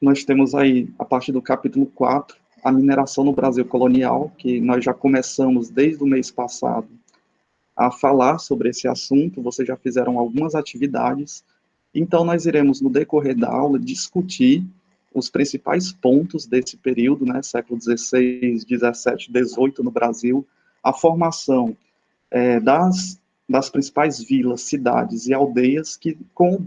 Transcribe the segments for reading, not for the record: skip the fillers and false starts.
Nós temos aí, a partir do capítulo 4, a mineração no Brasil colonial, que nós já começamos desde o mês passado a falar sobre esse assunto, vocês já fizeram algumas atividades, então nós iremos, no decorrer da aula, discutir os principais pontos desse período, né, século XVI, XVII, XVIII no Brasil, a formação das principais vilas, cidades e aldeias que, com o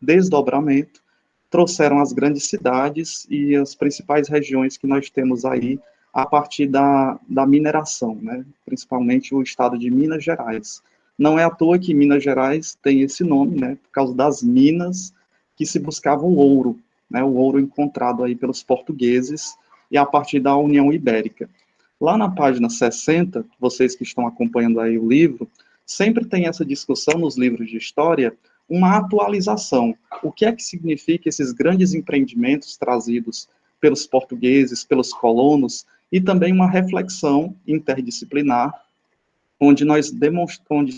desdobramento, trouxeram as grandes cidades e as principais regiões que nós temos aí a partir da mineração, né? Principalmente o estado de Minas Gerais. Não é à toa que Minas Gerais tem esse nome, né? Por causa das minas que se buscavam ouro, né? O ouro encontrado aí pelos portugueses e a partir da União Ibérica. Lá na página 60, vocês que estão acompanhando aí o livro, sempre tem essa discussão nos livros de história, uma atualização. O que é que significa esses grandes empreendimentos trazidos pelos portugueses, pelos colonos, e também uma reflexão interdisciplinar, onde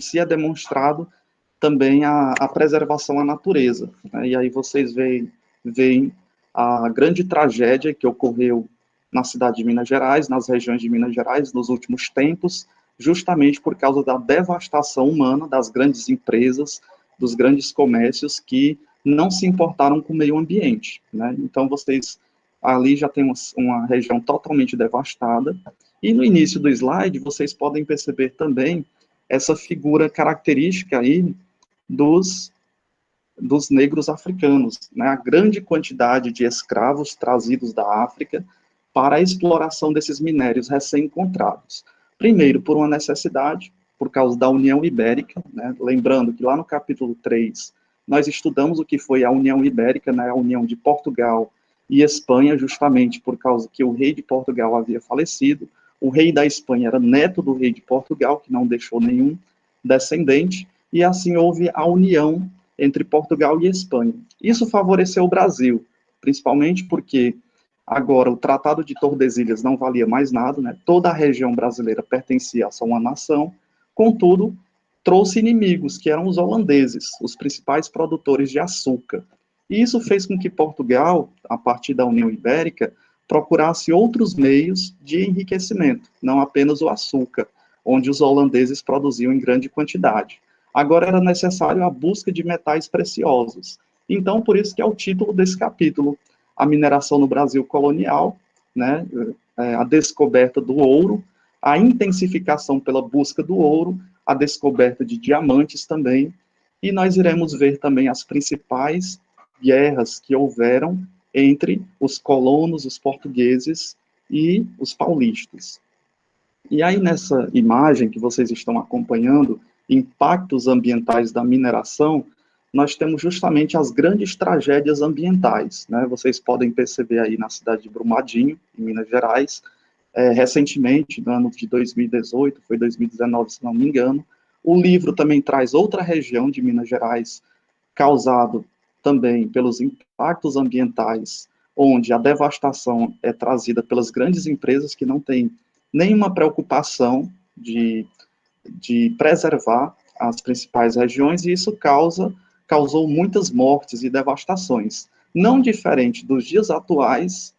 se é demonstrado também a preservação à natureza. Né? E aí vocês veem a grande tragédia que ocorreu na cidade de Minas Gerais, nas regiões de Minas Gerais, nos últimos tempos, justamente por causa da devastação humana das grandes empresas, dos grandes comércios que não se importaram com o meio ambiente. Né? Então, vocês ali já tem uma região totalmente devastada, e no início do slide, vocês podem perceber também essa figura característica aí dos negros africanos, né? A grande quantidade de escravos trazidos da África para a exploração desses minérios recém-encontrados. Primeiro, por uma necessidade, por causa da União Ibérica, né? Lembrando que lá no capítulo 3, nós estudamos o que foi a União Ibérica, né? A união de Portugal e Espanha, justamente por causa que o rei de Portugal havia falecido, o rei da Espanha era neto do rei de Portugal, que não deixou nenhum descendente, e assim houve a união entre Portugal e Espanha. Isso favoreceu o Brasil, principalmente porque agora o Tratado de Tordesilhas não valia mais nada, né? Toda a região brasileira pertencia a só uma nação, contudo, trouxe inimigos, que eram os holandeses, os principais produtores de açúcar. E isso fez com que Portugal, a partir da União Ibérica, procurasse outros meios de enriquecimento, não apenas o açúcar, onde os holandeses produziam em grande quantidade. Agora era necessário a busca de metais preciosos. Então, por isso que é o título desse capítulo, a mineração no Brasil colonial, né, a descoberta do ouro, a intensificação pela busca do ouro, a descoberta de diamantes também, e nós iremos ver também as principais guerras que houveram entre os colonos, os portugueses e os paulistas. E aí, nessa imagem que vocês estão acompanhando, impactos ambientais da mineração, nós temos justamente as grandes tragédias ambientais, né? Vocês podem perceber aí na cidade de Brumadinho, em Minas Gerais, recentemente, no ano de 2018, foi 2019, se não me engano, o livro também traz outra região de Minas Gerais, causado também pelos impactos ambientais, onde a devastação é trazida pelas grandes empresas que não têm nenhuma preocupação de preservar as principais regiões, e isso causou muitas mortes e devastações. Não diferente dos dias atuais,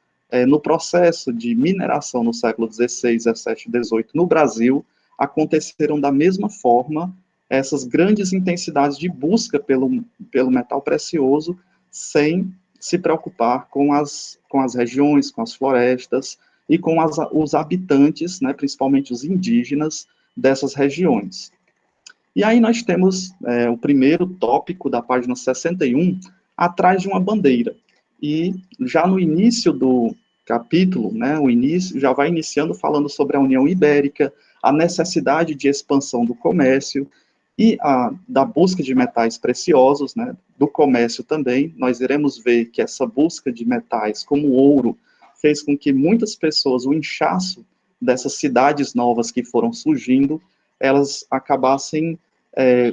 no processo de mineração no século XVI, XVII, XVIII no Brasil, aconteceram da mesma forma essas grandes intensidades de busca pelo metal precioso, sem se preocupar com as regiões, com as florestas e com os habitantes, né, principalmente os indígenas, dessas regiões. E aí nós temos o primeiro tópico da página 61, atrás de uma bandeira. E já no início do capítulo, né, o início já vai iniciando falando sobre a União Ibérica, a necessidade de expansão do comércio e da busca de metais preciosos, né, do comércio também. Nós iremos ver que essa busca de metais, como o ouro, fez com que muitas pessoas, o inchaço dessas cidades novas que foram surgindo, elas acabassem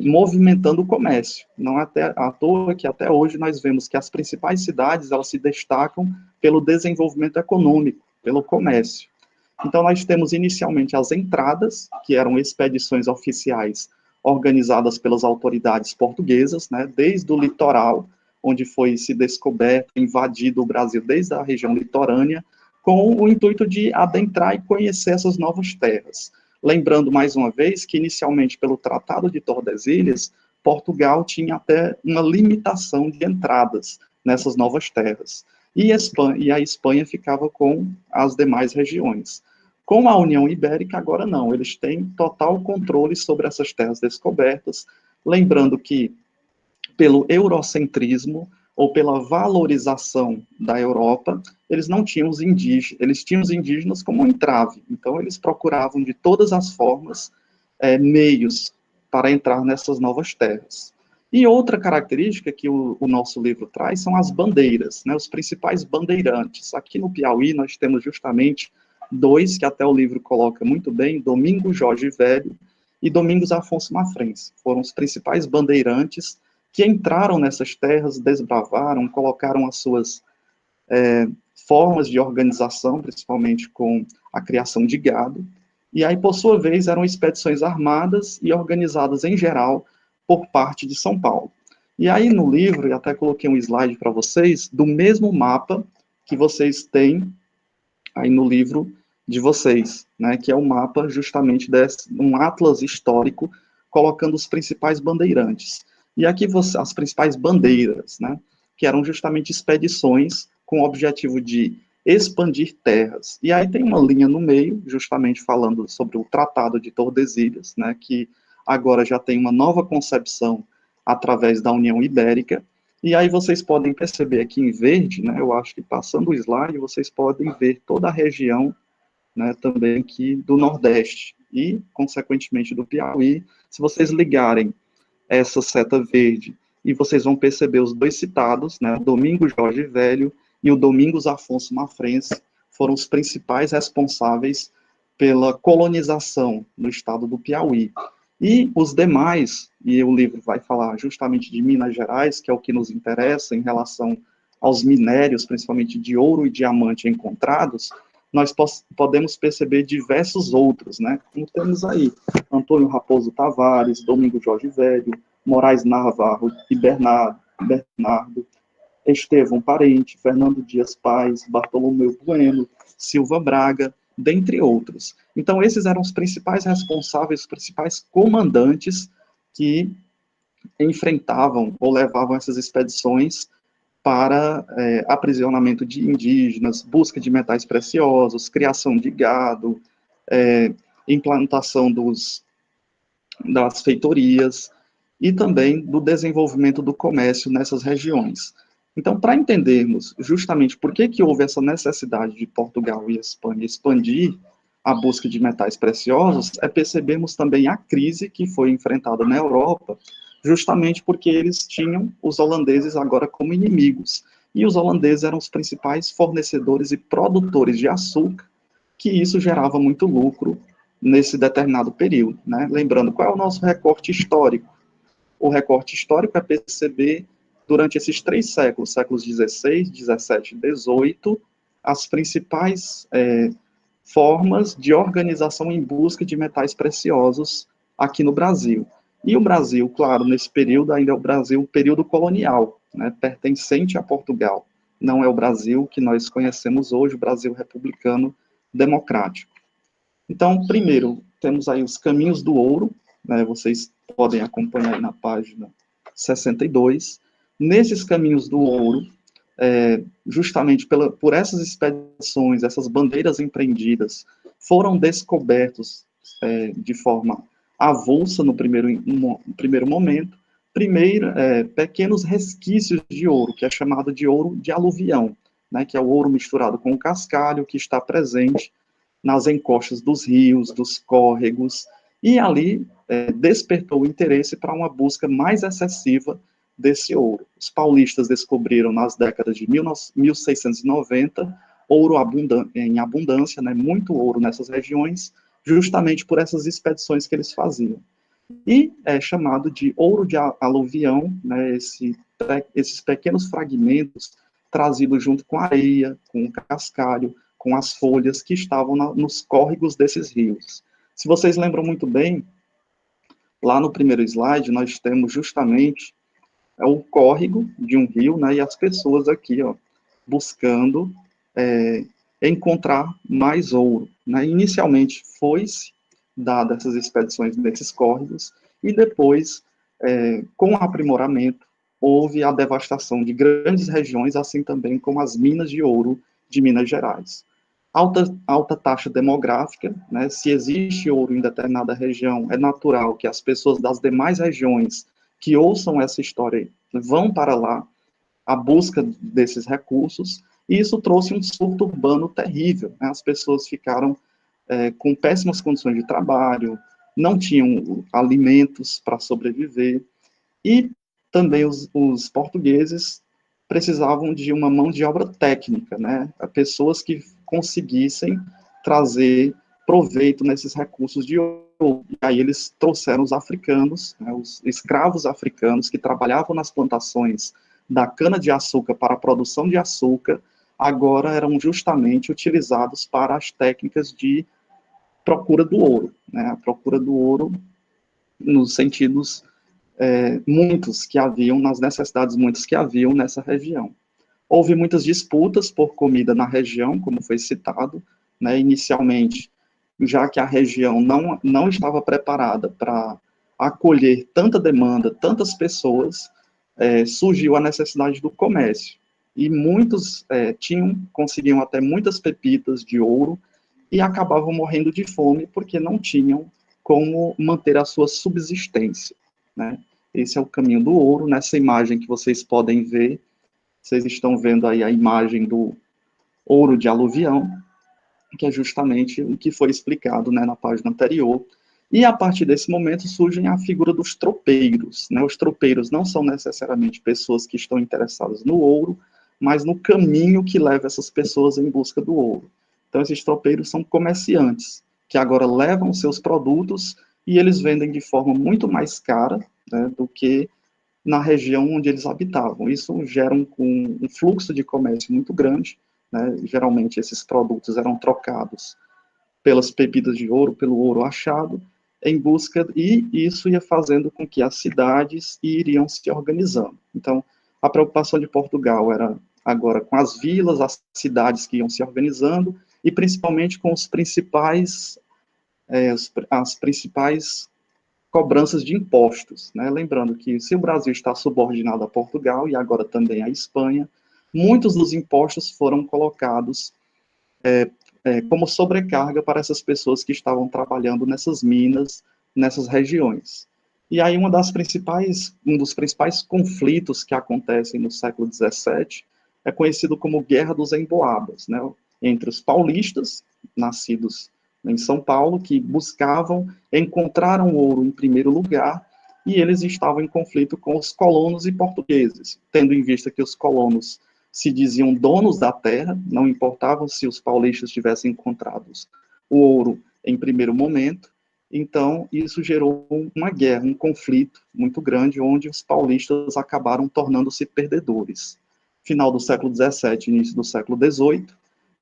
movimentando o comércio. Não é à toa que até hoje nós vemos que as principais cidades, elas se destacam pelo desenvolvimento econômico, pelo comércio. Então nós temos inicialmente as entradas, que eram expedições oficiais organizadas pelas autoridades portuguesas, né, desde o litoral, onde foi se descoberto, invadido o Brasil desde a região litorânea, com o intuito de adentrar e conhecer essas novas terras. Lembrando, mais uma vez, que inicialmente pelo Tratado de Tordesilhas, Portugal tinha até uma limitação de entradas nessas novas terras. E a Espanha ficava com as demais regiões. Com a União Ibérica, agora não, eles têm total controle sobre essas terras descobertas, lembrando que, pelo eurocentrismo, ou pela valorização da Europa, eles não tinham os indígenas, eles tinham os indígenas como um entrave, então eles procuravam de todas as formas meios para entrar nessas novas terras. E outra característica que o nosso livro traz são as bandeiras, né, os principais bandeirantes. Aqui no Piauí nós temos justamente dois, que até o livro coloca muito bem, Domingos Jorge Velho e Domingos Afonso Mafrens. Foram os principais bandeirantes que entraram nessas terras, desbravaram, colocaram as suas formas de organização, principalmente com a criação de gado, e aí, por sua vez, eram expedições armadas e organizadas, em geral, por parte de São Paulo. E aí, no livro, e até coloquei um slide para vocês, do mesmo mapa que vocês têm aí no livro de vocês, né, que é um mapa justamente um atlas histórico, colocando os principais bandeirantes. E aqui as principais bandeiras, né, que eram justamente expedições com o objetivo de expandir terras. E aí tem uma linha no meio, justamente falando sobre o Tratado de Tordesilhas, né, que agora já tem uma nova concepção através da União Ibérica. E aí vocês podem perceber aqui em verde, né, eu acho que passando o slide, vocês podem ver toda a região, né, também aqui do Nordeste e, consequentemente, do Piauí. Se vocês ligarem essa seta verde, e vocês vão perceber os dois citados, né, Domingos Jorge Velho e o Domingos Afonso Mafrens, foram os principais responsáveis pela colonização no estado do Piauí. E os demais, e o livro vai falar justamente de Minas Gerais, que é o que nos interessa em relação aos minérios, principalmente de ouro e diamante encontrados, nós podemos perceber diversos outros, né? Como temos aí Antônio Raposo Tavares, Domingos Jorge Velho, Moraes Navarro e Bernardo, Estevão Parente, Fernando Dias Paz, Bartolomeu Bueno, Silva Braga, dentre outros. Então, esses eram os principais responsáveis, os principais comandantes que enfrentavam ou levavam essas expedições para aprisionamento de indígenas, busca de metais preciosos, criação de gado, implantação das feitorias e também do desenvolvimento do comércio nessas regiões. Então, para entendermos justamente por que houve essa necessidade de Portugal e Espanha expandir a busca de metais preciosos, percebermos também a crise que foi enfrentada na Europa, justamente porque eles tinham os holandeses agora como inimigos. E os holandeses eram os principais fornecedores e produtores de açúcar, que isso gerava muito lucro nesse determinado período, né? Lembrando, qual é o nosso recorte histórico? O recorte histórico é perceber, durante esses 3 séculos, séculos XVI, XVII e XVIII, as principais formas de organização em busca de metais preciosos aqui no Brasil. E o Brasil, claro, nesse período, ainda é o Brasil período colonial, né, pertencente a Portugal. Não é o Brasil que nós conhecemos hoje, o Brasil republicano democrático. Então, primeiro, temos aí os caminhos do ouro, né, vocês podem acompanhar aí na página 62. Nesses caminhos do ouro, justamente por essas expedições, essas bandeiras empreendidas, foram descobertos de forma avulsa no primeiro momento, pequenos resquícios de ouro, que é chamado de ouro de aluvião, né, que é o ouro misturado com o cascalho, que está presente nas encostas dos rios, dos córregos, e ali despertou o interesse para uma busca mais excessiva desse ouro. Os paulistas descobriram nas décadas de 1690 ouro em abundância, né, muito ouro nessas regiões, justamente por essas expedições que eles faziam. E é chamado de ouro de aluvião, né, esses pequenos fragmentos trazidos junto com a areia, com o cascalho, com as folhas que estavam nos córregos desses rios. Se vocês lembram muito bem, lá no primeiro slide, nós temos justamente é o córrego de um rio, né, e as pessoas aqui, ó, buscando encontrar mais ouro, né. Inicialmente foi-se dada essas expedições nesses córregos, e depois, com o aprimoramento, houve a devastação de grandes regiões, assim também como as minas de ouro de Minas Gerais. Alta taxa demográfica, né, se existe ouro em determinada região, é natural que as pessoas das demais regiões que ouçam essa história vão para lá, a busca desses recursos, e isso trouxe um surto urbano terrível, né, as pessoas ficaram com péssimas condições de trabalho, não tinham alimentos para sobreviver, e também os portugueses precisavam de uma mão de obra técnica, né? Pessoas que conseguissem trazer proveito nesses recursos de ouro. E aí eles trouxeram os africanos, né, os escravos africanos que trabalhavam nas plantações da cana-de-açúcar para a produção de açúcar, agora eram justamente utilizados para as técnicas de procura do ouro, né? A procura do ouro nos sentidos muitos que haviam, nas necessidades muitas que haviam nessa região. Houve muitas disputas por comida na região, como foi citado, né, inicialmente, já que a região não estava preparada para acolher tanta demanda, tantas pessoas, surgiu a necessidade do comércio. E muitos conseguiam até muitas pepitas de ouro e acabavam morrendo de fome porque não tinham como manter a sua subsistência, né? Esse é o caminho do ouro. Nessa imagem que vocês podem ver, vocês estão vendo aí a imagem do ouro de aluvião, que é justamente o que foi explicado, né, na página anterior. E a partir desse momento surge a figura dos tropeiros, né? Os tropeiros não são necessariamente pessoas que estão interessadas no ouro, mas no caminho que leva essas pessoas em busca do ouro. Então esses tropeiros são comerciantes, que agora levam seus produtos e eles vendem de forma muito mais cara, né, do que na região onde eles habitavam. Isso gera um fluxo de comércio muito grande, né? Geralmente esses produtos eram trocados pelas pepitas de ouro, pelo ouro achado, em busca, e isso ia fazendo com que as cidades iriam se organizando. Então, a preocupação de Portugal era agora com as vilas, as cidades que iam se organizando, e principalmente com os principais, as principais cobranças de impostos, né? Lembrando que se o Brasil está subordinado a Portugal e agora também a Espanha, muitos dos impostos foram colocados como sobrecarga para essas pessoas que estavam trabalhando nessas minas, nessas regiões. E aí um dos principais conflitos que acontecem no século XVII é conhecido como Guerra dos Emboabas, né? Entre os paulistas, nascidos em São Paulo, que buscavam encontrar um ouro em primeiro lugar, e eles estavam em conflito com os colonos e portugueses, tendo em vista que os colonos se diziam donos da terra, não importavam se os paulistas tivessem encontrado o ouro em primeiro momento. Então, isso gerou uma guerra, um conflito muito grande, onde os paulistas acabaram tornando-se perdedores. Final do século XVII, início do século XVIII,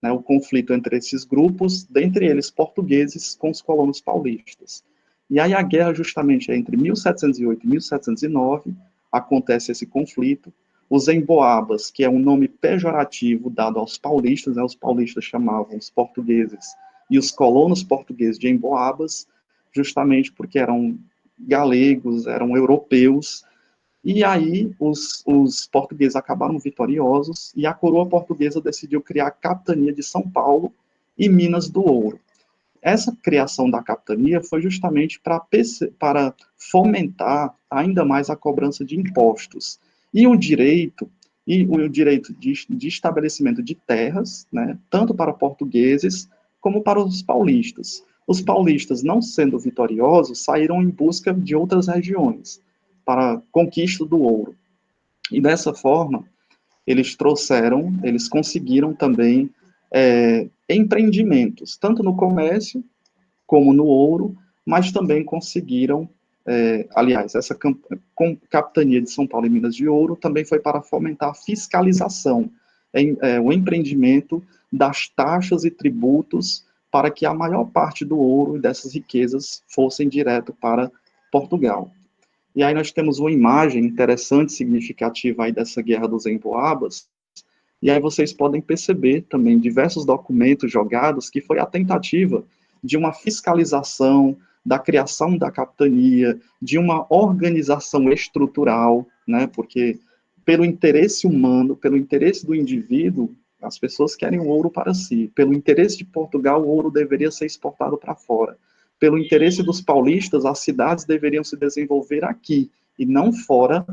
né, o conflito entre esses grupos, dentre eles portugueses, com os colonos paulistas. E aí a guerra justamente é entre 1708 e 1709, acontece esse conflito. Os emboabas, que é um nome pejorativo dado aos paulistas, né, os paulistas chamavam os portugueses e os colonos portugueses de emboabas, justamente porque eram galegos, eram europeus, e aí os portugueses acabaram vitoriosos e a coroa portuguesa decidiu criar a capitania de São Paulo e Minas do Ouro. Essa criação da capitania foi justamente para fomentar ainda mais a cobrança de impostos e o direito de estabelecimento de terras, né, tanto para portugueses como para os paulistas. Os paulistas, não sendo vitoriosos, saíram em busca de outras regiões para a conquista do ouro. E dessa forma, eles conseguiram também empreendimentos, tanto no comércio como no ouro, mas também conseguiram, aliás, essa capitania de São Paulo e Minas de Ouro também foi para fomentar a fiscalização, o empreendimento das taxas e tributos para que a maior parte do ouro e dessas riquezas fossem direto para Portugal. E aí nós temos uma imagem interessante, significativa aí dessa Guerra dos Emboabas, e aí vocês podem perceber também diversos documentos jogados que foi a tentativa de uma fiscalização, da criação da capitania, de uma organização estrutural, né, porque pelo interesse humano, pelo interesse do indivíduo, as pessoas querem o ouro para si. Pelo interesse de Portugal, o ouro deveria ser exportado para fora. Pelo interesse dos paulistas, as cidades deveriam se desenvolver aqui e não fora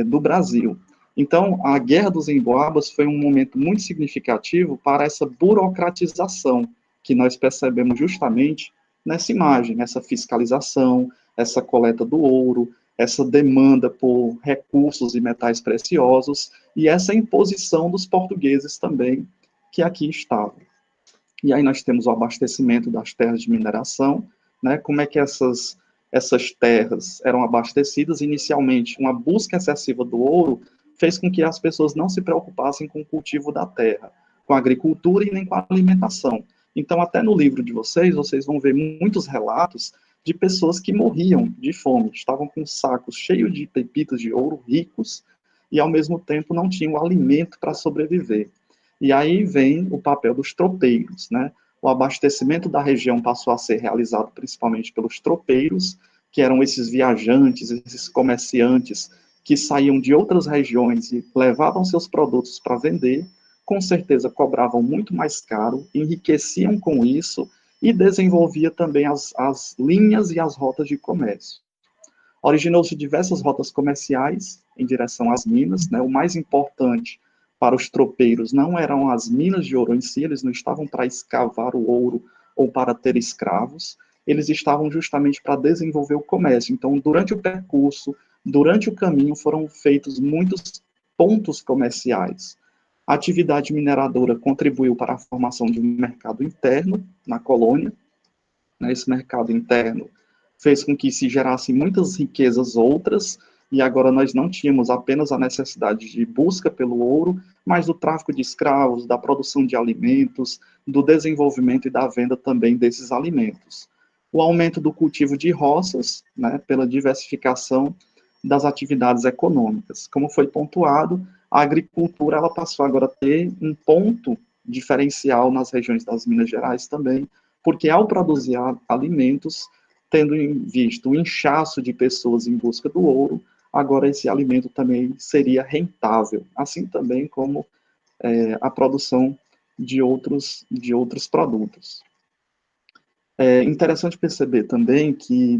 do Brasil. Então, a Guerra dos Emboabas foi um momento muito significativo para essa burocratização que nós percebemos justamente nessa imagem, essa fiscalização, essa coleta do ouro, essa demanda por recursos e metais preciosos e essa imposição dos portugueses também que aqui estavam. E aí nós temos o abastecimento das terras de mineração, né? Como é que essas terras eram abastecidas? Inicialmente, uma busca excessiva do ouro fez com que as pessoas não se preocupassem com o cultivo da terra, com a agricultura e nem com a alimentação. Então, até no livro de vocês vão ver muitos relatos de pessoas que morriam de fome, estavam com sacos cheios de pepitas de ouro ricos e, ao mesmo tempo, não tinham alimento para sobreviver. E aí vem o papel dos tropeiros, né? O abastecimento da região passou a ser realizado principalmente pelos tropeiros, que eram esses viajantes, esses comerciantes que saíam de outras regiões e levavam seus produtos para vender, com certeza cobravam muito mais caro, enriqueciam com isso e desenvolvia também as linhas e as rotas de comércio. Originou-se diversas rotas comerciais em direção às minas, né? O mais importante para os tropeiros não eram as minas de ouro em si, eles não estavam para escavar o ouro ou para ter escravos, eles estavam justamente para desenvolver o comércio. Então, durante o percurso, durante o caminho, foram feitos muitos pontos comerciais. A atividade mineradora contribuiu para a formação de um mercado interno na colônia, né? Esse mercado interno fez com que se gerassem muitas riquezas outras, e agora nós não tínhamos apenas a necessidade de busca pelo ouro, mas do tráfico de escravos, da produção de alimentos, do desenvolvimento e da venda também desses alimentos. O aumento do cultivo de roças, né, pela diversificação das atividades econômicas. Como foi pontuado, a agricultura ela passou agora a ter um ponto diferencial nas regiões das Minas Gerais também, porque ao produzir alimentos, tendo em vista o inchaço de pessoas em busca do ouro, agora esse alimento também seria rentável, assim também como a produção de outros produtos. É interessante perceber também que,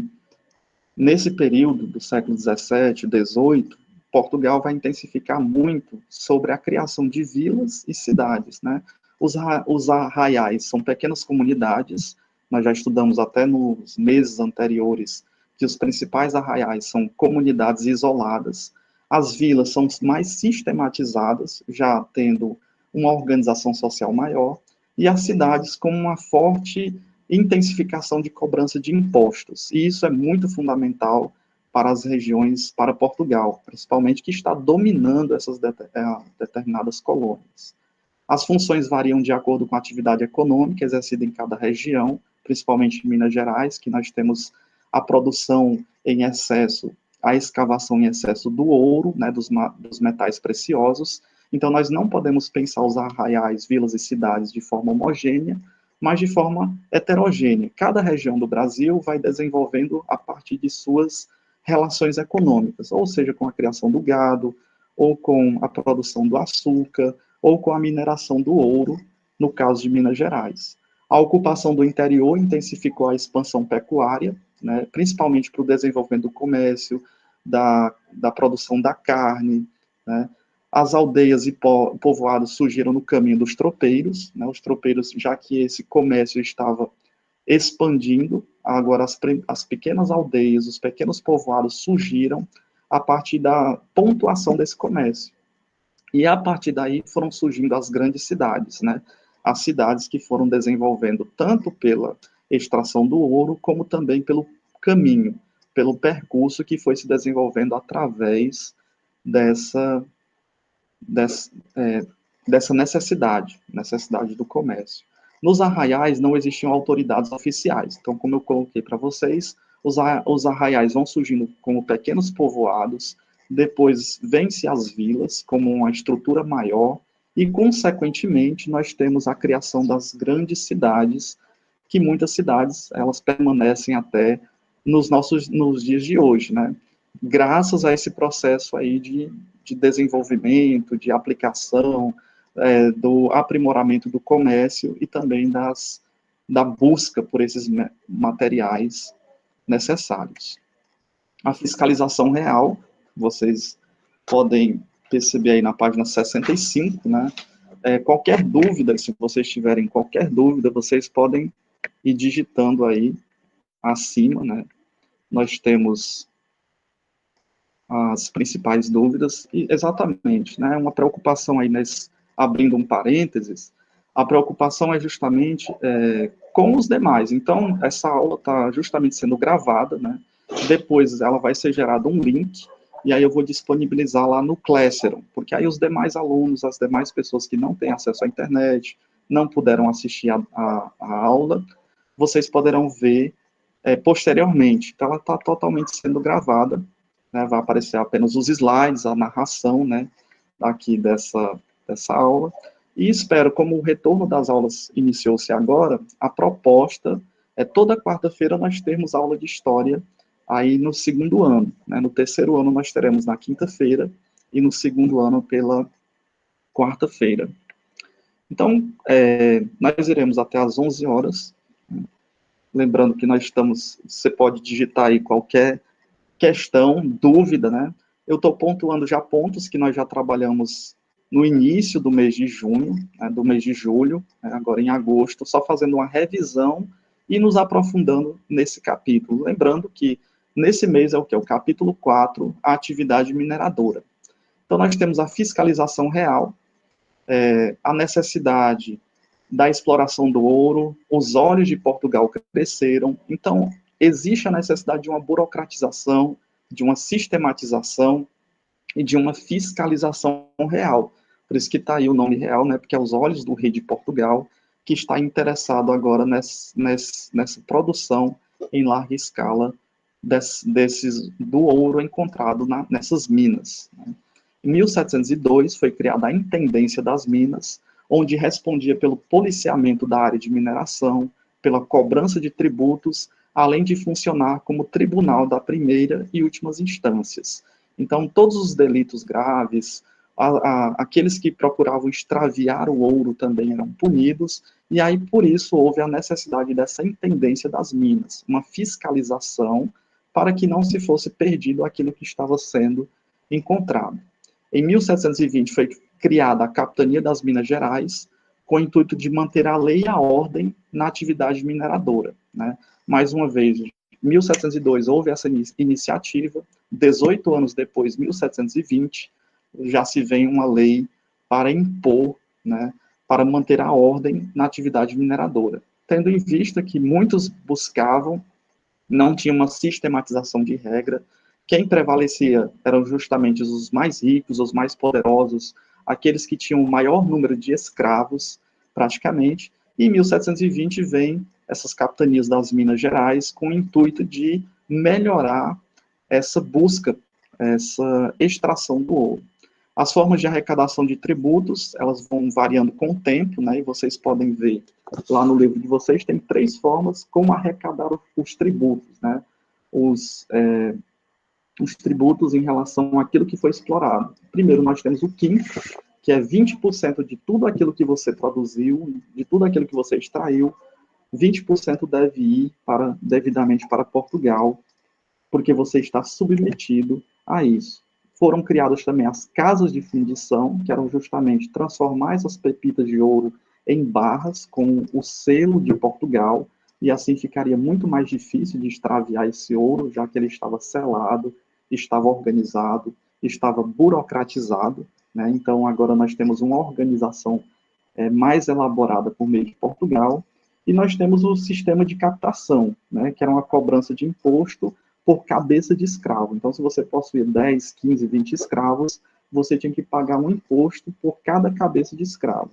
nesse período do século XVII, XVIII, Portugal vai intensificar muito sobre a criação de vilas e cidades, né? Os arraiais são pequenas comunidades, nós já estudamos até nos meses anteriores que os principais arraiais são comunidades isoladas, as vilas são mais sistematizadas, já tendo uma organização social maior, e as cidades com uma forte intensificação de cobrança de impostos. E isso é muito fundamental para as regiões, para Portugal, principalmente, que está dominando essas determinadas colônias. As funções variam de acordo com a atividade econômica exercida em cada região, principalmente em Minas Gerais, que nós temos a produção em excesso, a escavação em excesso do ouro, né, dos metais preciosos. Então, nós não podemos pensar os arraiais, vilas e cidades de forma homogênea, mas de forma heterogênea. Cada região do Brasil vai desenvolvendo a partir de suas relações econômicas, ou seja, com a criação do gado, ou com a produção do açúcar, ou com a mineração do ouro, no caso de Minas Gerais. A ocupação do interior intensificou a expansão pecuária, né, principalmente para o desenvolvimento do comércio, da produção da carne, né. As aldeias e povoados surgiram no caminho dos tropeiros, né, os tropeiros, já que esse comércio estava expandindo, agora as pequenas aldeias, os pequenos povoados surgiram a partir da pontuação desse comércio. E a partir daí foram surgindo as grandes cidades, né? As cidades que foram desenvolvendo tanto pela extração do ouro, como também pelo caminho, pelo percurso que foi se desenvolvendo através dessa, dessa, dessa necessidade do comércio. Nos arraiais não existiam autoridades oficiais. Então, como eu coloquei para vocês, os arraiais vão surgindo como pequenos povoados, depois vêm-se as vilas como uma estrutura maior, e, consequentemente, nós temos a criação das grandes cidades, que muitas cidades, elas permanecem até nos dias de hoje, né? Graças a esse processo aí de desenvolvimento, de aplicação, do aprimoramento do comércio e também da busca por esses materiais necessários. A fiscalização real, vocês podem perceber aí na página 65, né? Qualquer dúvida, se vocês tiverem qualquer dúvida, vocês podem ir digitando aí acima, né? Nós temos as principais dúvidas, e exatamente, né? Uma preocupação aí, abrindo um parênteses, a preocupação é justamente com os demais. Então, essa aula está justamente sendo gravada, né? Depois ela vai ser gerado um link, e aí eu vou disponibilizar lá no Classroom, porque aí os demais alunos, as demais pessoas que não têm acesso à internet, não puderam assistir a aula, vocês poderão ver posteriormente. Então, ela está totalmente sendo gravada, né? Vai aparecer apenas os slides, a narração, né, aqui dessa aula. E espero, como o retorno das aulas iniciou-se agora, a proposta é toda quarta-feira nós termos aula de história aí no segundo ano, né? No terceiro ano nós teremos na quinta-feira e no segundo ano pela quarta-feira. Então, nós iremos até às 11 horas. Lembrando que você pode digitar aí qualquer questão, dúvida, né? Eu estou pontuando já pontos que nós já trabalhamos no início do mês de junho, né, do mês de julho, né, agora em agosto, só fazendo uma revisão e nos aprofundando nesse capítulo. Lembrando que nesse mês é o que? O capítulo 4, a atividade mineradora. Então, nós temos a fiscalização real, a necessidade da exploração do ouro, os olhos de Portugal cresceram, então existe a necessidade de uma burocratização, de uma sistematização e de uma fiscalização real. Por isso que está aí o nome real, né, porque é os olhos do rei de Portugal que está interessado agora nessa produção em larga escala do ouro encontrado nessas minas. Né. Em 1702 foi criada a Intendência das Minas, onde respondia pelo policiamento da área de mineração, pela cobrança de tributos, além de funcionar como tribunal da primeira e últimas instâncias. Então, todos os delitos graves, aqueles que procuravam extraviar o ouro também eram punidos, e aí, por isso, houve a necessidade dessa Intendência das Minas, uma fiscalização para que não se fosse perdido aquilo que estava sendo encontrado. Em 1720 foi criada a Capitania das Minas Gerais, com o intuito de manter a lei e a ordem na atividade mineradora. Né? Mais uma vez, em 1702 houve essa iniciativa, 18 anos depois, 1720, já se vem uma lei para impor, né, para manter a ordem na atividade mineradora. Tendo em vista que muitos buscavam, não tinha uma sistematização de regra, quem prevalecia eram justamente os mais ricos, os mais poderosos, aqueles que tinham o maior número de escravos, praticamente, e em 1720 vem essas capitanias das Minas Gerais com o intuito de melhorar essa busca, essa extração do ouro. As formas de arrecadação de tributos, elas vão variando com o tempo, né, e vocês podem ver lá no livro de vocês, tem 3 formas como arrecadar os tributos, né, os tributos em relação àquilo que foi explorado. Primeiro, nós temos o quinto, que é 20% de tudo aquilo que você produziu, de tudo aquilo que você extraiu, 20% deve ir devidamente para Portugal, porque você está submetido a isso. Foram criadas também as casas de fundição, que eram justamente transformar essas pepitas de ouro em barras com o selo de Portugal, e assim ficaria muito mais difícil de extraviar esse ouro, já que ele estava selado, estava organizado, estava burocratizado, né? Então agora nós temos uma organização mais elaborada por meio de Portugal, e nós temos o sistema de captação, né, que era uma cobrança de imposto por cabeça de escravo. Então, se você possuía 10, 15, 20 escravos, você tinha que pagar um imposto por cada cabeça de escravo.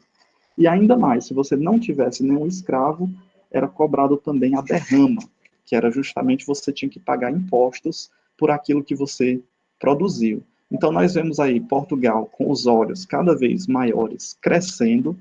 E ainda mais, se você não tivesse nenhum escravo, era cobrado também a derrama. que era justamente você tinha que pagar impostos por aquilo que você produziu. Então, nós vemos aí Portugal com os olhos cada vez maiores crescendo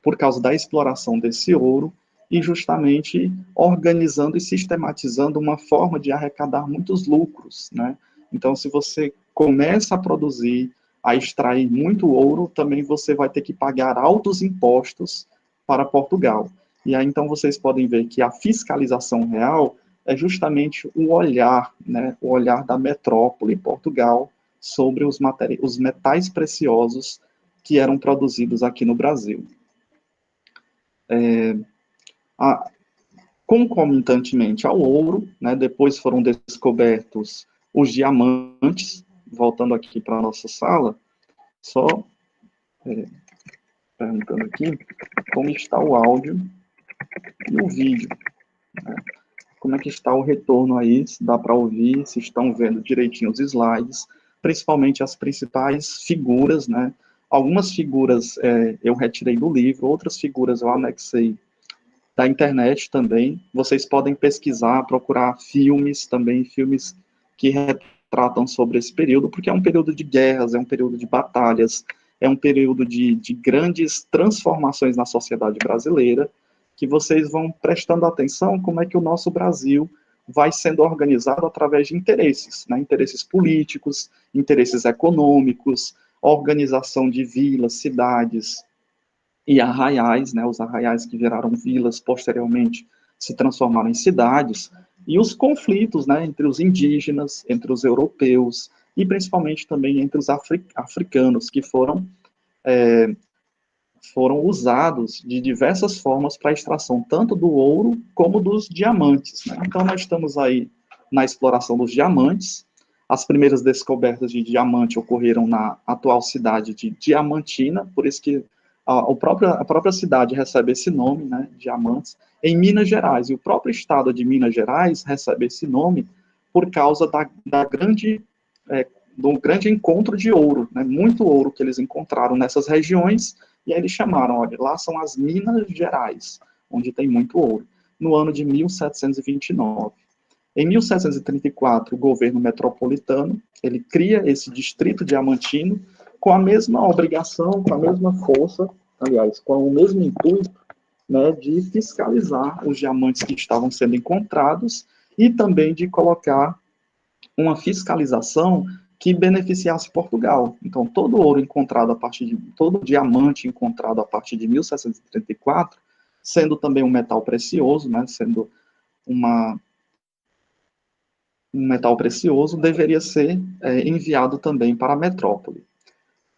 por causa da exploração desse ouro e justamente organizando e sistematizando uma forma de arrecadar muitos lucros, né? Então, se você começa a produzir, a extrair muito ouro, também você vai ter que pagar altos impostos para Portugal. E aí, então, vocês podem ver que a fiscalização real é justamente o olhar, né, o olhar da metrópole Portugal sobre os metais preciosos que eram produzidos aqui no Brasil. A, concomitantemente ao ouro, né, depois foram descobertos os diamantes, voltando aqui para a nossa sala, só perguntando aqui como está o áudio e o vídeo, né? Como é que está o retorno aí, se dá para ouvir, se estão vendo direitinho os slides, principalmente as principais figuras, né? Algumas figuras eu retirei do livro, outras figuras eu anexei da internet também. Vocês podem pesquisar, procurar filmes também, filmes que retratam sobre esse período, porque é um período de guerras, é um período de batalhas, é um período de grandes transformações na sociedade brasileira, que vocês vão prestando atenção como é que o nosso Brasil vai sendo organizado através de interesses, né? Interesses políticos, interesses econômicos, organização de vilas, cidades, e arraiais, né, os arraiais que viraram vilas posteriormente se transformaram em cidades, e os conflitos, né, entre os indígenas, entre os europeus, e principalmente também entre os africanos, que foram usados de diversas formas para a extração tanto do ouro como dos diamantes, né? Então nós estamos aí na exploração dos diamantes. As primeiras descobertas de diamante ocorreram na atual cidade de Diamantina, por isso que a própria cidade recebe esse nome, né, Diamantes, em Minas Gerais. E o próprio estado de Minas Gerais recebe esse nome por causa do grande encontro de ouro, né, muito ouro que eles encontraram nessas regiões, e aí eles chamaram, olha, lá são as Minas Gerais, onde tem muito ouro, no ano de 1729. Em 1734, o governo metropolitano, ele cria esse distrito diamantino com a mesma obrigação, com a mesma força, aliás, com o mesmo intuito, né, de fiscalizar os diamantes que estavam sendo encontrados e também de colocar uma fiscalização que beneficiasse Portugal. Então, todo ouro encontrado a partir de, todo diamante encontrado a partir de 1734, sendo também um metal precioso, né, sendo um metal precioso, deveria ser enviado também para a metrópole.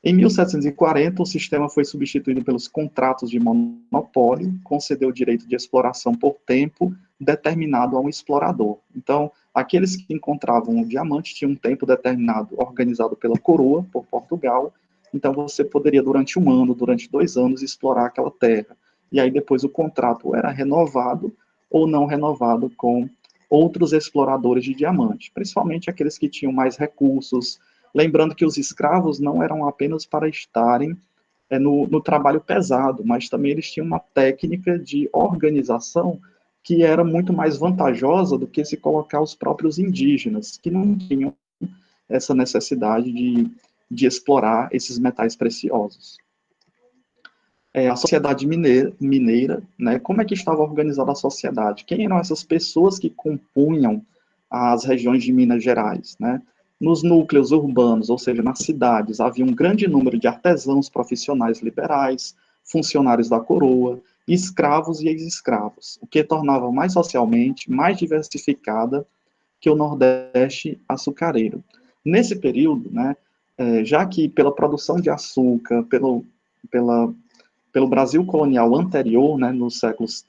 Em 1740, o sistema foi substituído pelos contratos de monopólio, concedeu o direito de exploração por tempo determinado a um explorador. Então, aqueles que encontravam o diamante tinham um tempo determinado, organizado pela coroa, por Portugal. Então, você poderia, durante um ano, durante 2 anos, explorar aquela terra. E aí, depois, o contrato era renovado ou não renovado com outros exploradores de diamante, principalmente aqueles que tinham mais recursos. Lembrando que os escravos não eram apenas para estarem no trabalho pesado, mas também eles tinham uma técnica de organização que era muito mais vantajosa do que se colocar os próprios indígenas, que não tinham essa necessidade de explorar esses metais preciosos. A sociedade mineira, né, como é que estava organizada a sociedade? Quem eram essas pessoas que compunham as regiões de Minas Gerais, né? Nos núcleos urbanos, ou seja, nas cidades, havia um grande número de artesãos profissionais liberais, funcionários da coroa, escravos e ex-escravos, o que tornava mais socialmente, mais diversificada que o Nordeste açucareiro. Nesse período, né, já que pela produção de açúcar, pelo Brasil colonial anterior, né, nos séculos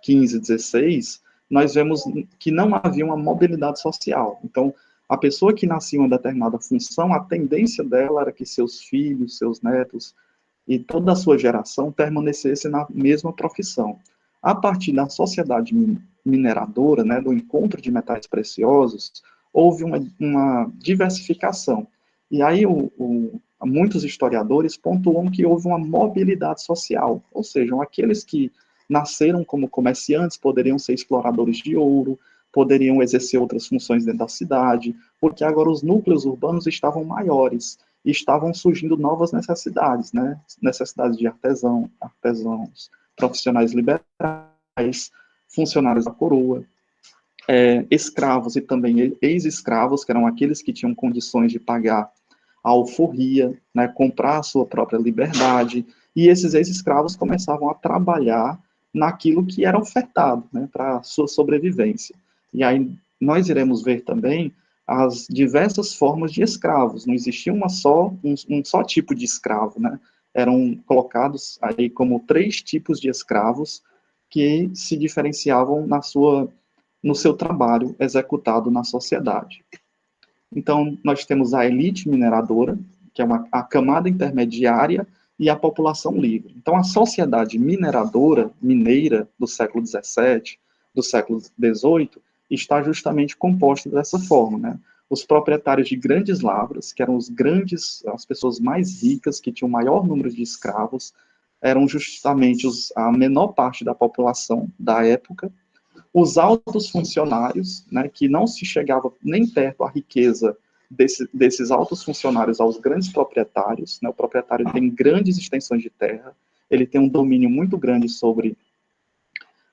15 e 16, nós vemos que não havia uma mobilidade social. Então, a pessoa que nascia em uma determinada função, a tendência dela era que seus filhos, seus netos e toda a sua geração permanecesse na mesma profissão. A partir da sociedade mineradora, né, do encontro de metais preciosos, houve uma diversificação. E aí muitos historiadores pontuam que houve uma mobilidade social, ou seja, aqueles que nasceram como comerciantes, poderiam ser exploradores de ouro, poderiam exercer outras funções dentro da cidade, porque agora os núcleos urbanos estavam maiores, e estavam surgindo novas necessidades, né? Necessidades de artesãos, profissionais liberais, funcionários da coroa, escravos e também ex-escravos, que eram aqueles que tinham condições de pagar a alforria, né, comprar a sua própria liberdade, e esses ex-escravos começavam a trabalhar naquilo que era ofertado, né, para a sua sobrevivência. E aí nós iremos ver também as diversas formas de escravos, não existia um só tipo de escravo, né, eram colocados aí como 3 tipos de escravos que se diferenciavam no seu trabalho executado na sociedade. Então, nós temos a elite mineradora, que é a camada intermediária, e a população livre. Então, a sociedade mineradora, mineira, do século XVII, do século XVIII, está justamente composta dessa forma, né? Os proprietários de grandes lavras, que eram as pessoas mais ricas, que tinham o maior número de escravos, eram justamente a menor parte da população da época. Os altos funcionários, né, que não se chegava nem perto à riqueza desses altos funcionários aos grandes proprietários, né, o proprietário tem grandes extensões de terra, ele tem um domínio muito grande sobre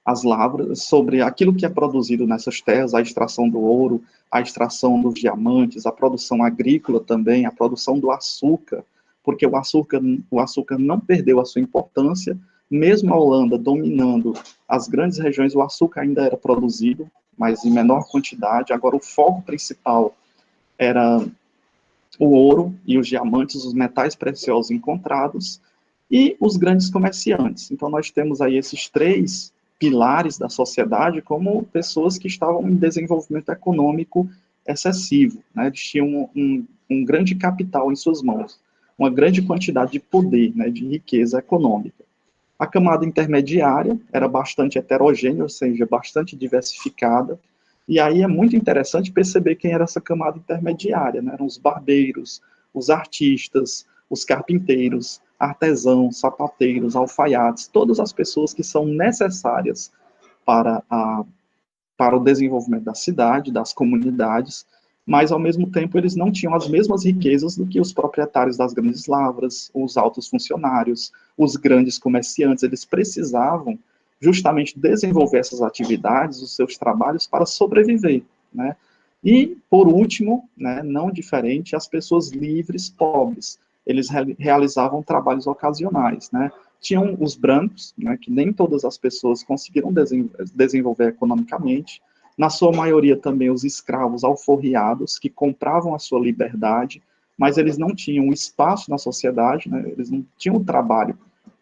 as lavras, sobre aquilo que é produzido nessas terras, a extração do ouro, a extração dos diamantes, a produção agrícola também, a produção do açúcar, porque o açúcar não perdeu a sua importância, mesmo a Holanda dominando as grandes regiões, o açúcar ainda era produzido, mas em menor quantidade. Agora, o foco principal era o ouro e os diamantes, os metais preciosos encontrados, e os grandes comerciantes. Então, nós temos aí esses 3 pilares da sociedade como pessoas que estavam em desenvolvimento econômico excessivo, né? Eles tinham um grande capital em suas mãos, uma grande quantidade de poder, né, de riqueza econômica. A camada intermediária era bastante heterogênea, ou seja, bastante diversificada, e aí é muito interessante perceber quem era essa camada intermediária, né? Eram os barbeiros, os artistas, os carpinteiros, artesãos, sapateiros, alfaiates, todas as pessoas que são necessárias para, para o desenvolvimento da cidade, das comunidades, mas ao mesmo tempo eles não tinham as mesmas riquezas do que os proprietários das grandes lavras, os altos funcionários, os grandes comerciantes. Eles precisavam justamente desenvolver essas atividades, os seus trabalhos para sobreviver, né? E, por último, né, não diferente, as pessoas livres, pobres, eles realizavam trabalhos ocasionais, né? Tinham os brancos, né, que nem todas as pessoas conseguiram desenvolver economicamente, na sua maioria também os escravos alforriados, que compravam a sua liberdade, mas eles não tinham espaço na sociedade, né, eles não tinham trabalho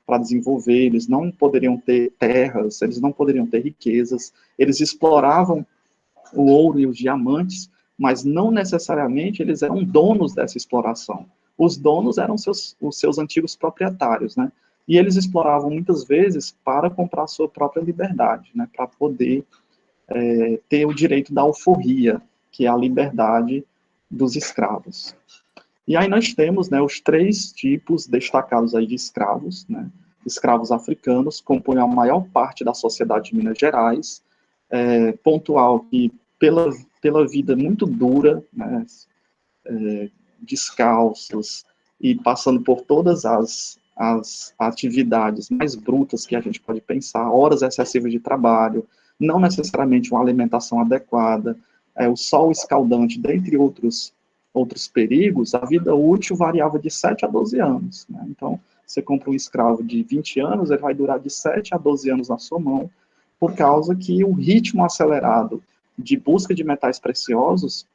para desenvolver, eles não poderiam ter terras, eles não poderiam ter riquezas, eles exploravam o ouro e os diamantes, mas não necessariamente eles eram donos dessa exploração. Os donos eram os seus antigos proprietários, né? E eles exploravam muitas vezes para comprar a sua própria liberdade, né? Para poder ter o direito da alforria, que é a liberdade dos escravos. E aí nós temos, né, os 3 tipos destacados aí de escravos, né? Escravos africanos compõem a maior parte da sociedade de Minas Gerais, pontual que pela vida muito dura, né, descalços e passando por todas as atividades mais brutas que a gente pode pensar, horas excessivas de trabalho, não necessariamente uma alimentação adequada, o sol escaldante, dentre outros perigos, a vida útil variava de 7 a 12 anos. Né? Então, você compra um escravo de 20 anos, ele vai durar de 7 a 12 anos na sua mão, por causa que o ritmo acelerado de busca de metais preciosos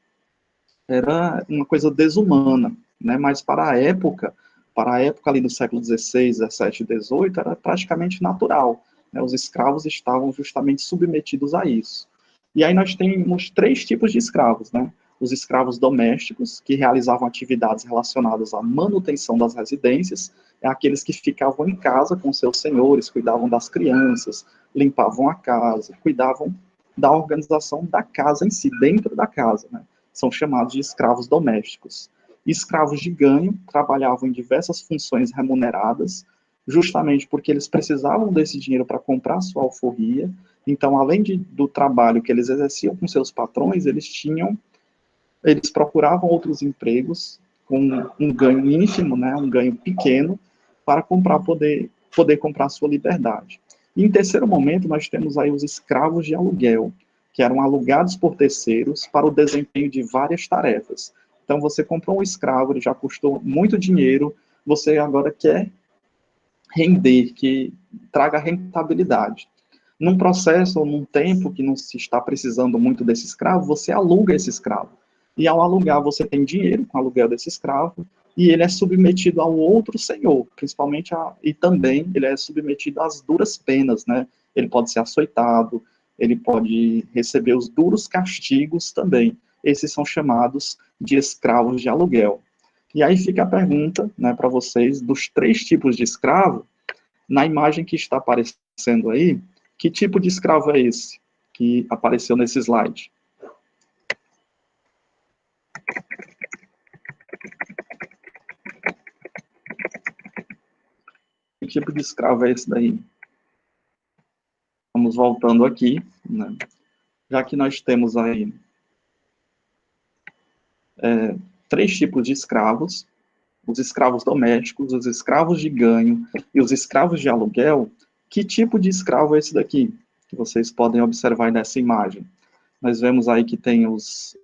era uma coisa desumana, né? Mas para a época ali no século XVI, XVII e XVIII, era praticamente natural, né? Os escravos estavam justamente submetidos a isso. E aí nós temos 3 tipos de escravos, né? Os escravos domésticos, que realizavam atividades relacionadas à manutenção das residências, aqueles que ficavam em casa com seus senhores, cuidavam das crianças, limpavam a casa, cuidavam da organização da casa em si, dentro da casa, né? São chamados de escravos domésticos. Escravos de ganho trabalhavam em diversas funções remuneradas, justamente porque eles precisavam desse dinheiro para comprar sua alforria. Então, além do trabalho que eles exerciam com seus patrões, eles procuravam outros empregos com um ganho ínfimo, né, um ganho pequeno, para poder comprar sua liberdade. E, em terceiro momento, nós temos aí os escravos de aluguel, que eram alugados por terceiros para o desempenho de várias tarefas. Então, você comprou um escravo, ele já custou muito dinheiro, você agora quer render, que traga rentabilidade. Num processo ou num tempo que não se está precisando muito desse escravo, você aluga esse escravo. E ao alugar, você tem dinheiro com o aluguel desse escravo, e ele é submetido ao outro senhor, e também ele é submetido às duras penas, né? Ele pode ser açoitado, ele pode receber os duros castigos também. Esses são chamados de escravos de aluguel. E aí fica a pergunta, né, para vocês, dos três tipos de escravo, na imagem que está aparecendo aí, que tipo de escravo é esse que apareceu nesse slide? Que tipo de escravo é esse daí? Vamos voltando aqui, né? Já que nós temos aí três tipos de escravos, os escravos domésticos, os escravos de ganho e os escravos de aluguel, que tipo de escravo é esse daqui? Que vocês podem observar nessa imagem. Nós vemos aí que tem os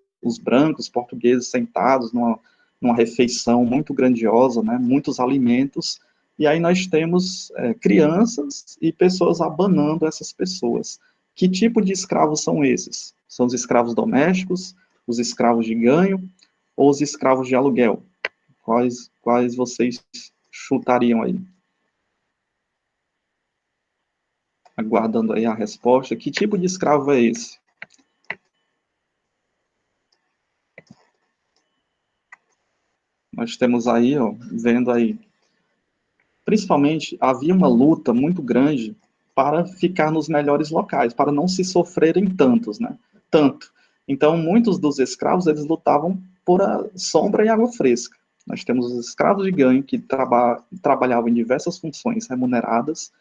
brancos portugueses sentados numa refeição muito grandiosa, né, muitos alimentos, e aí nós temos crianças e pessoas abanando essas pessoas. Que tipo de escravos são esses? São os escravos domésticos, os escravos de ganho ou os escravos de aluguel? Quais vocês chutariam aí? Aguardando aí a resposta. Que tipo de escravo é esse? Nós temos aí, ó, vendo aí, principalmente havia uma luta muito grande para ficar nos melhores locais, para não se sofrerem tanto. Então, muitos dos escravos, eles lutavam por a sombra e água fresca. Nós temos os escravos de ganho, que trabalhavam em diversas funções remuneradas,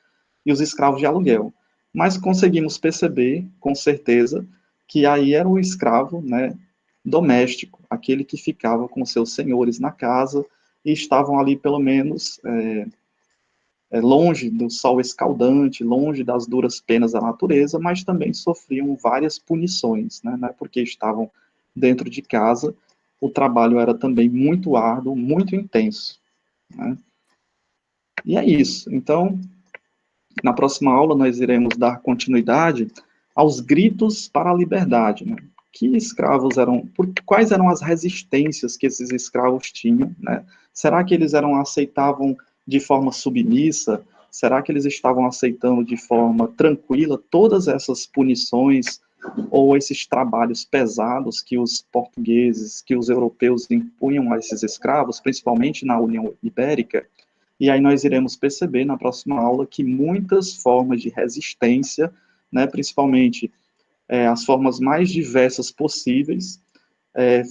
e os escravos de aluguel. Mas conseguimos perceber, com certeza, que aí era o escravo, né, doméstico, aquele que ficava com seus senhores na casa e estavam ali, pelo menos, longe do sol escaldante, longe das duras penas da natureza, mas também sofriam várias punições, né, porque estavam dentro de casa, o trabalho era também muito árduo, muito intenso, né? E é isso. Então, na próxima aula, nós iremos dar continuidade aos gritos para a liberdade, né? Que escravos eram, quais eram as resistências que esses escravos tinham, né? Será que eles aceitavam de forma submissa? Será que eles estavam aceitando de forma tranquila todas essas punições ou esses trabalhos pesados que os portugueses, que os europeus impunham a esses escravos, principalmente na União Ibérica? E aí nós iremos perceber na próxima aula que muitas formas de resistência, né, principalmente as formas mais diversas possíveis,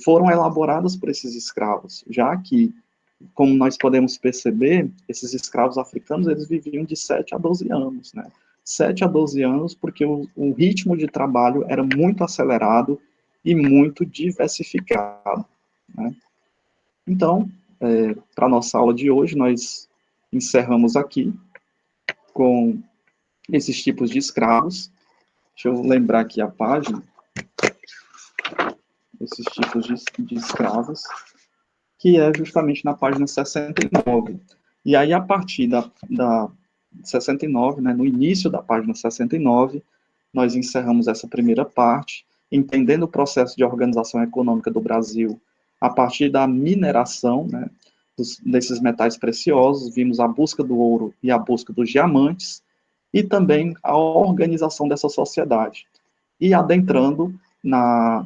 foram elaboradas por esses escravos, já que, como nós podemos perceber, esses escravos africanos, eles viviam de 7 a 12 anos, né? 7 a 12 anos, porque o ritmo de trabalho era muito acelerado e muito diversificado, né? Então, para a nossa aula de hoje, nós encerramos aqui com esses tipos de escravos. Deixa eu lembrar aqui a página, esses tipos de escravos, que é justamente na página 69. E aí, a partir da 69, né, no início da página 69, nós encerramos essa primeira parte, entendendo o processo de organização econômica do Brasil a partir da mineração, né, desses metais preciosos, vimos a busca do ouro e a busca dos diamantes, e também a organização dessa sociedade. E adentrando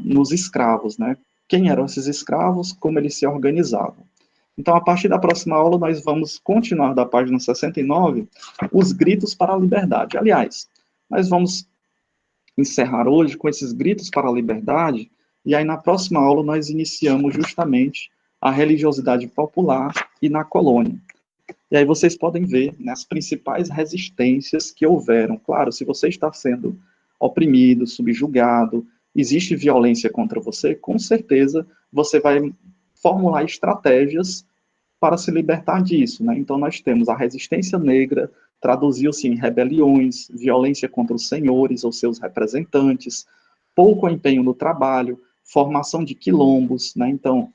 nos escravos, né? Quem eram esses escravos, como eles se organizavam. Então, a partir da próxima aula, nós vamos continuar da página 69, os gritos para a liberdade. Aliás, nós vamos encerrar hoje com esses gritos para a liberdade, e aí na próxima aula nós iniciamos justamente a religiosidade popular e na colônia. E aí vocês podem ver, né, as principais resistências que houveram. Claro, se você está sendo oprimido, subjugado, existe violência contra você, com certeza você vai formular estratégias para se libertar disso, né? Então nós temos a resistência negra, traduziu-se em rebeliões, violência contra os senhores ou seus representantes, pouco empenho no trabalho, formação de quilombos, né? Então,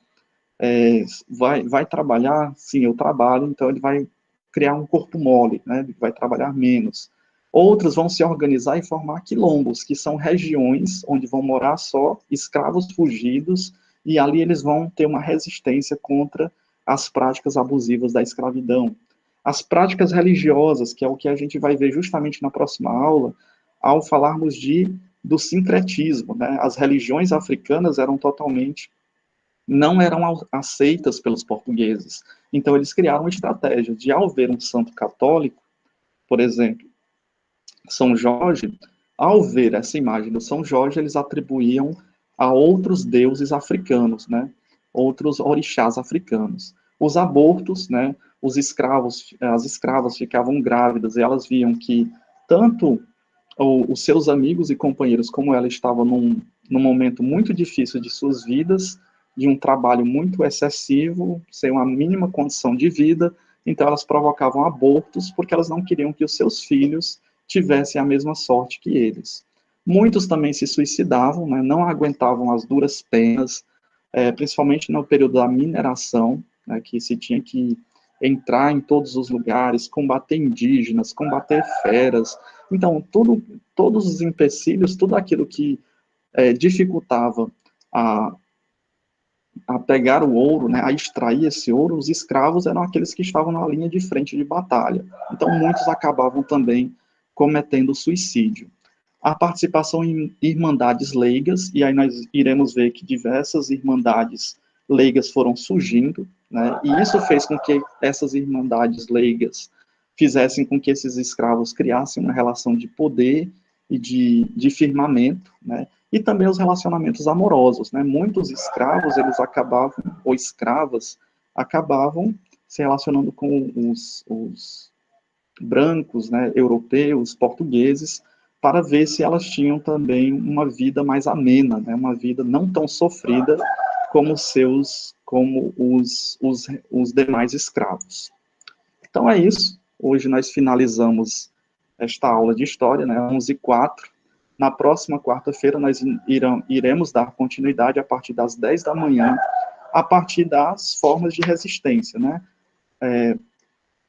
vai trabalhar, sim, eu trabalho, então ele vai criar um corpo mole, né? Ele vai trabalhar menos. Outros vão se organizar e formar quilombos, que são regiões onde vão morar só escravos fugidos, e ali eles vão ter uma resistência contra as práticas abusivas da escravidão. As práticas religiosas, que é o que a gente vai ver justamente na próxima aula, ao falarmos do sincretismo, né? As religiões africanas eram totalmente não eram aceitas pelos portugueses. Então, eles criaram uma estratégia de, ao ver um santo católico, por exemplo, São Jorge, ao ver essa imagem do São Jorge, eles atribuíam a outros deuses africanos, né? Outros orixás africanos. Os abortos, né? Os escravos, as escravas ficavam grávidas e elas viam que tanto os seus amigos e companheiros, como ela, estavam num momento muito difícil de suas vidas, de um trabalho muito excessivo, sem uma mínima condição de vida, então elas provocavam abortos porque elas não queriam que os seus filhos tivessem a mesma sorte que eles. Muitos também se suicidavam, né, não aguentavam as duras penas, principalmente no período da mineração, né, que se tinha que entrar em todos os lugares, combater indígenas, combater feras. Então, todos os empecilhos, tudo aquilo que dificultava a, a pegar o ouro, né, a extrair esse ouro, os escravos eram aqueles que estavam na linha de frente de batalha. Então, muitos acabavam também cometendo suicídio. A participação em irmandades leigas, e aí nós iremos ver que diversas irmandades leigas foram surgindo, né, e isso fez com que essas irmandades leigas fizessem com que esses escravos criassem uma relação de poder e de firmamento, né, e também os relacionamentos amorosos, né, muitos escravos, eles acabavam, ou escravas, acabavam se relacionando com os brancos, né, europeus, portugueses, para ver se elas tinham também uma vida mais amena, né, uma vida não tão sofrida como os demais escravos. Então é isso. Hoje nós finalizamos esta aula de história, né, 11h04. Na próxima quarta-feira nós iremos dar continuidade a partir das 10 da manhã, a partir das formas de resistência, né?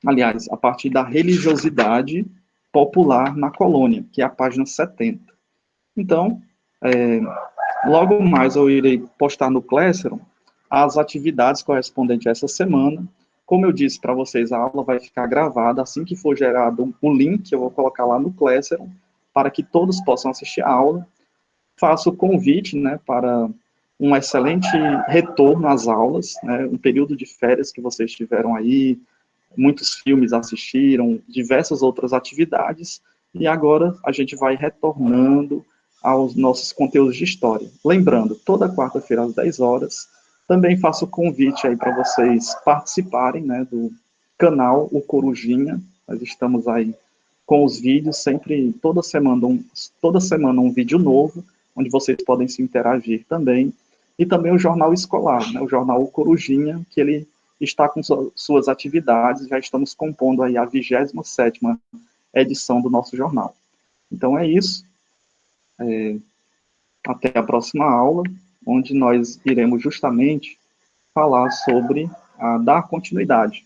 Aliás, a partir da religiosidade popular na colônia, que é a página 70. Então, logo mais eu irei postar no Classroom as atividades correspondentes a essa semana. Como eu disse para vocês, a aula vai ficar gravada. Assim que for gerado o link, eu vou colocar lá no Classroom, para que todos possam assistir a aula. Faço o convite, né, para um excelente retorno às aulas, né, um período de férias que vocês tiveram aí, muitos filmes assistiram, diversas outras atividades, e agora a gente vai retornando aos nossos conteúdos de história. Lembrando, toda quarta-feira às 10 horas, também faço o convite aí para vocês participarem, né, do canal O Corujinha. Nós estamos aí com os vídeos, sempre, toda semana um vídeo novo, onde vocês podem se interagir também, e também o jornal escolar, né, o jornal O Corujinha, que ele está com suas atividades, já estamos compondo aí a 27ª edição do nosso jornal. Então é isso, até a próxima aula, onde nós iremos justamente falar sobre dar continuidade.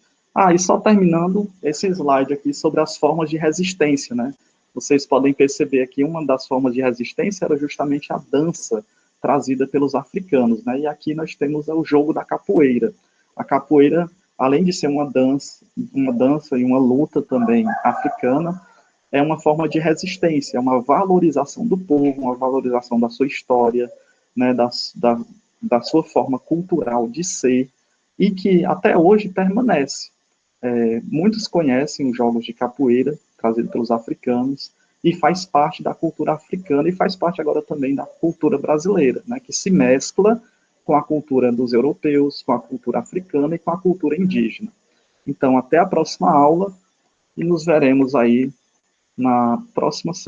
E só terminando esse slide aqui sobre as formas de resistência, né? Vocês podem perceber aqui, uma das formas de resistência era justamente a dança trazida pelos africanos, né? E aqui nós temos o jogo da capoeira. A capoeira, além de ser uma dança e uma luta também africana, é uma forma de resistência, é uma valorização do povo, uma valorização da sua história, né, da sua forma cultural de ser, e que até hoje permanece. Muitos conhecem os jogos de capoeira, trazidos pelos africanos, e faz parte da cultura africana, e faz parte agora também da cultura brasileira, né, que se mescla com a cultura dos europeus, com a cultura africana e com a cultura indígena. Então, até a próxima aula e nos veremos aí na próxima semana.